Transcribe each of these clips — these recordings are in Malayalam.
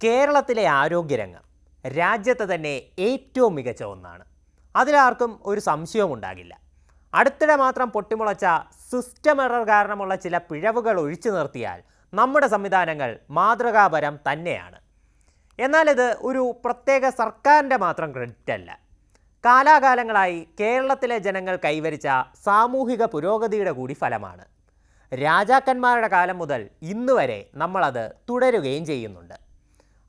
കേരളത്തിലെ ആരോഗ്യരംഗം രാജ്യത്തെ തന്നെ ഏറ്റവും മികച്ച ഒന്നാണ്. അതിലാർക്കും ഒരു സംശയവും ഉണ്ടാകില്ല. അടുത്തിടെ മാത്രം പൊട്ടിമുളച്ച സിസ്റ്റം എറർ കാരണമുള്ള ചില പിഴവുകൾ ഒഴിച്ചു നിർത്തിയാൽ നമ്മുടെ സംവിധാനങ്ങൾ മാതൃകാപരം തന്നെയാണ്. എന്നാൽ ഇത് ഒരു പ്രത്യേക സർക്കാരിൻ്റെ മാത്രം ക്രെഡിറ്റ് അല്ല. കാലാകാലങ്ങളായി കേരളത്തിലെ ജനങ്ങൾ കൈവരിച്ച സാമൂഹിക പുരോഗതിയുടെ കൂടി ഫലമാണ്. രാജാക്കന്മാരുടെ കാലം മുതൽ ഇന്ന് വരെ നമ്മളത് തുടരുകയും ചെയ്യുന്നുണ്ട്.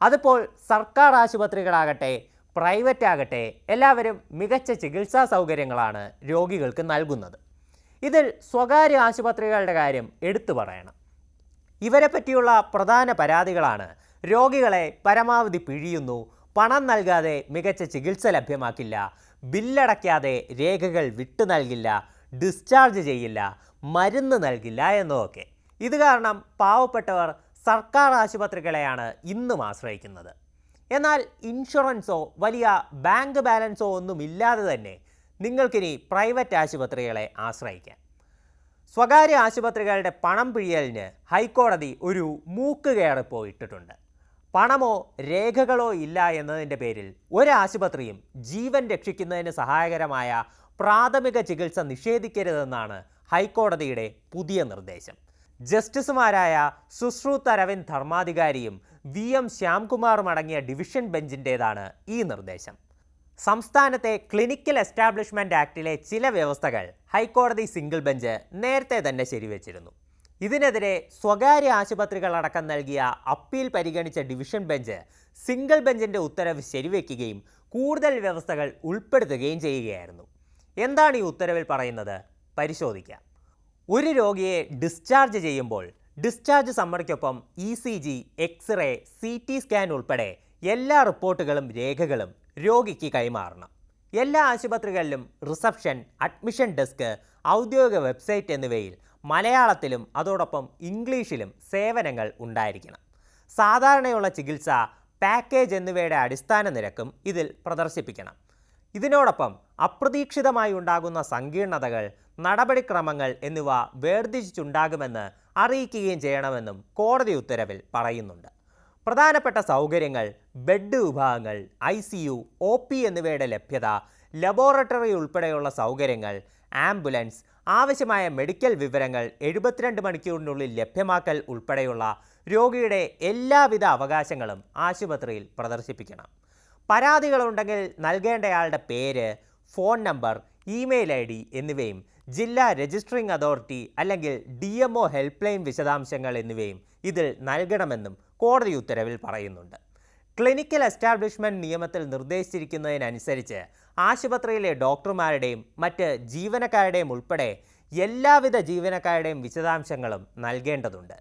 അതിപ്പോൾ സർക്കാർ ആശുപത്രികളാകട്ടെ പ്രൈവറ്റ് ആകട്ടെ എല്ലാവരും മികച്ച ചികിത്സാ സൗകര്യങ്ങളാണ് രോഗികൾക്ക് നൽകുന്നത്. ഇതിൽ സ്വകാര്യ ആശുപത്രികളുടെ കാര്യം എടുത്തു പറയണം. ഇവരെ പറ്റിയുള്ള പ്രധാന പരാതികളാണ് രോഗികളെ പരമാവധി പിഴിയുന്നു, പണം നൽകാതെ മികച്ച ചികിത്സ ലഭ്യമാക്കില്ല, ബില്ലടയ്ക്കാതെ രേഖകൾ വിട്ടു നൽകില്ല, ഡിസ്ചാർജ് ചെയ്യില്ല, മരുന്ന് നൽകില്ല എന്നതൊക്കെ. ഇത് കാരണം പാവപ്പെട്ടവർ സർക്കാർ ആശുപത്രികളെയാണ് ഇന്നും ആശ്രയിക്കുന്നത്. എന്നാൽ ഇൻഷുറൻസോ വലിയ ബാങ്ക് ബാലൻസോ ഒന്നുമില്ലാതെ തന്നെ നിങ്ങൾക്കിനി പ്രൈവറ്റ് ആശുപത്രികളെ ആശ്രയിക്കാം. സ്വകാര്യ ആശുപത്രികളുടെ പണം പിഴിയലിന് ഹൈക്കോടതി ഒരു മൂക്കുകയറിപ്പോ ഇട്ടിട്ടുണ്ട്. പണമോ രേഖകളോ ഇല്ല എന്നതിൻ്റെ പേരിൽ ഒരാശുപത്രിയും ജീവൻ രക്ഷിക്കുന്നതിന് സഹായകരമായ പ്രാഥമിക ചികിത്സ നിഷേധിക്കരുതെന്നാണ് ഹൈക്കോടതിയുടെ പുതിയ നിർദ്ദേശം. ജസ്റ്റിസുമാരായ സുശ്രുത് അരവിന്ദ് ധർമാധികാരിയും VM ശ്യാംകുമാറും അടങ്ങിയ ഡിവിഷൻ ബെഞ്ചിൻ്റേതാണ് ഈ നിർദ്ദേശം. സംസ്ഥാനത്തെ ക്ലിനിക്കൽ എസ്റ്റാബ്ലിഷ്മെൻറ്റ് ആക്ടിലെ ചില വ്യവസ്ഥകൾ ഹൈക്കോടതി സിംഗിൾ ബെഞ്ച് നേരത്തെ തന്നെ ശരിവെച്ചിരുന്നു. ഇതിനെതിരെ സ്വകാര്യ ആശുപത്രികളടക്കം നൽകിയ അപ്പീൽ പരിഗണിച്ച ഡിവിഷൻ ബെഞ്ച് സിംഗിൾ ബെഞ്ചിൻ്റെ ഉത്തരവ് ശരിവെക്കുകയും കൂടുതൽ വ്യവസ്ഥകൾ ഉൾപ്പെടുത്തുകയും ചെയ്യുകയായിരുന്നു. എന്താണ് ഈ ഉത്തരവിൽ പറയുന്നത്? പരിശോധിക്കാം. ഒരു രോഗിയെ ഡിസ്ചാർജ് ചെയ്യുമ്പോൾ ഡിസ്ചാർജ് സമ്മറിക്കൊപ്പം ECG, എക്സ്റേ, CT സ്കാൻ ഉൾപ്പെടെ എല്ലാ റിപ്പോർട്ടുകളും രേഖകളും രോഗിക്ക് കൈമാറണം. എല്ലാ ആശുപത്രികളിലും റിസപ്ഷൻ, അഡ്മിഷൻ ഡെസ്ക്, ഔദ്യോഗിക വെബ്സൈറ്റ് എന്നിവയിൽ മലയാളത്തിലും അതോടൊപ്പം ഇംഗ്ലീഷിലും സേവനങ്ങൾ ഉണ്ടായിരിക്കണം. സാധാരണയുള്ള ചികിത്സ, പാക്കേജ് എന്നിവയുടെ അടിസ്ഥാന നിരക്കും ഇതിൽ പ്രദർശിപ്പിക്കണം. ഇതിനോടൊപ്പം അപ്രതീക്ഷിതമായി ഉണ്ടാകുന്ന സങ്കീർണതകൾ, നടപടിക്രമങ്ങൾ എന്നിവ വേർതിരിച്ചുണ്ടാകുമെന്ന് അറിയിക്കുകയും ചെയ്യണമെന്നും കോടതി ഉത്തരവിൽ പറയുന്നുണ്ട്. പ്രധാനപ്പെട്ട സൗകര്യങ്ങൾ, ബെഡ് വിഭാഗങ്ങൾ, ICU, OP എന്നിവയുടെ ലഭ്യത, ലബോറട്ടറി ഉൾപ്പെടെയുള്ള സൗകര്യങ്ങൾ, ആംബുലൻസ്, ആവശ്യമായ മെഡിക്കൽ വിവരങ്ങൾ 72 മണിക്കൂറിനുള്ളിൽ ലഭ്യമാക്കൽ ഉൾപ്പെടെയുള്ള രോഗിയുടെ എല്ലാവിധ അവകാശങ്ങളും ആശുപത്രിയിൽ പ്രദർശിപ്പിക്കണം. പരാതികളുണ്ടെങ്കിൽ നൽകേണ്ടയാളുടെ പേര്, ഫോൺ നമ്പർ, ഇമെയിൽ ID എന്നിവയും ജില്ലാ രജിസ്ട്രിംഗ് അതോറിറ്റി അല്ലെങ്കിൽ DMO ഹെൽപ്പ് ലൈൻ വിശദാംശങ്ങൾ എന്നിവയും ഇതിൽ നൽകണമെന്നും കോടതി ഉത്തരവിൽ പറയുന്നുണ്ട്. ക്ലിനിക്കൽ എസ്റ്റാബ്ലിഷ്മെൻറ്റ് നിയമത്തിൽ നിർദ്ദേശിച്ചിരിക്കുന്നതിനനുസരിച്ച് ആശുപത്രിയിലെ ഡോക്ടർമാരുടെയും മറ്റ് ജീവനക്കാരുടെയും ഉൾപ്പെടെ എല്ലാവിധ ജീവനക്കാരുടെയും വിശദാംശങ്ങളും നൽകേണ്ടതുണ്ട്.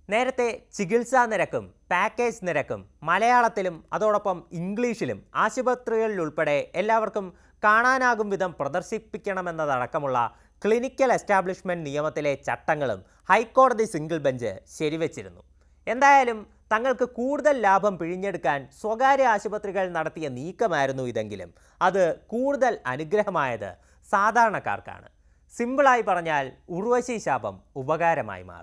നേരത്തെ ചികിത്സാ നിരക്കും പാക്കേജ് നിരക്കും മലയാളത്തിലും അതോടൊപ്പം ഇംഗ്ലീഷിലും ആശുപത്രികളിലുൾപ്പെടെ എല്ലാവർക്കും കാണാനാകും വിധം പ്രദർശിപ്പിക്കണമെന്നതടക്കമുള്ള ക്ലിനിക്കൽ എസ്റ്റാബ്ലിഷ്മെൻറ്റ് നിയമത്തിലെ ചട്ടങ്ങളും ഹൈക്കോടതി സിംഗിൾ ബെഞ്ച് ശരിവെച്ചിരുന്നു. എന്തായാലും തങ്ങൾക്ക് കൂടുതൽ ലാഭം പിഴിഞ്ഞെടുക്കാൻ സ്വകാര്യ ആശുപത്രികൾ നടത്തിയ നീക്കമായിരുന്നു ഇതെങ്കിലും അത് കൂടുതൽ അനുഗ്രഹമായത് സാധാരണക്കാർക്കാണ്. സിമ്പിളായി പറഞ്ഞാൽ ഉർവശി ശാപം ഉപകാരമായി മാറി.